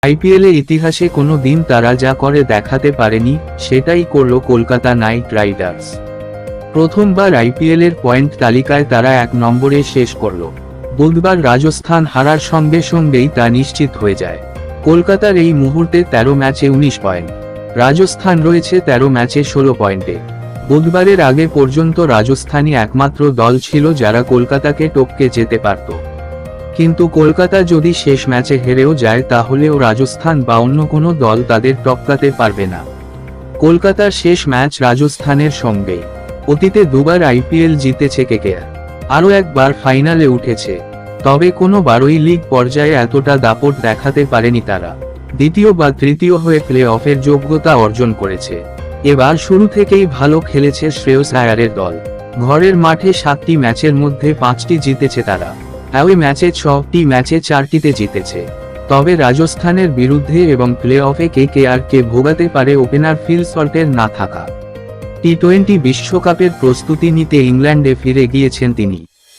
আইপিএলে ইতিহাসে কোনো দিন তারা যা করে দেখাতে পারেনি, সেটাই করল কলকাতা নাইট রাইডার্স। প্রথমবার আইপিএলের পয়েন্ট তালিকায় তারা 1 নম্বরে শেষ করল। বুধবার রাজস্থান হারার সঙ্গে সঙ্গেই তা নিশ্চিত হয়ে যায়। কলকাতার এই মুহূর্তে 13 ম্যাচে 19 পয়েন্ট, রাজস্থান রয়েছে 13 ম্যাচে 16 পয়েন্টে। বুধবারের আগে পর্যন্ত রাজস্থানই একমাত্র দল ছিল যারা কলকাতাকে টপকে যেতে পারত। কিন্তু কলকাতা যদি শেষ ম্যাচে হেরেও যায় তাহলেও রাজস্থান বা অন্য কোনো দল তাদের টপকাতে পারবে না। কলকাতার শেষ ম্যাচ রাজস্থানের সঙ্গে। অতীতে দুবার আইপিএল জিতেছে কেকেআর, আরও একবার ফাইনালে উঠেছে, তবে কোনোবারই লিগ পর্যায়ে এতটা দাপট দেখাতে পারেনি তারা। দ্বিতীয় বা তৃতীয় হয়ে প্লে অফের যোগ্যতা অর্জন করেছে। এবার শুরু থেকেই ভালো খেলেছে শ্রেয়স আয়ারের দল। ঘরের মাঠে 7টি ম্যাচের মধ্যে 5টি জিতেছে তারা। অ্যাওয়ে ম্যাচে 6টি ম্যাচে 4টিতে জিতেছে। তবে রাজস্থানের বিরুদ্ধে এবং প্লে অফে কেকেআরকে ভোগাতে পারে ওপেনার ফিল সল্টের না থাকা। টি-20 বিশ্বকাপের প্রস্তুতি নিতে ইংল্যান্ডে ফিরে গিয়েছেন তিনি।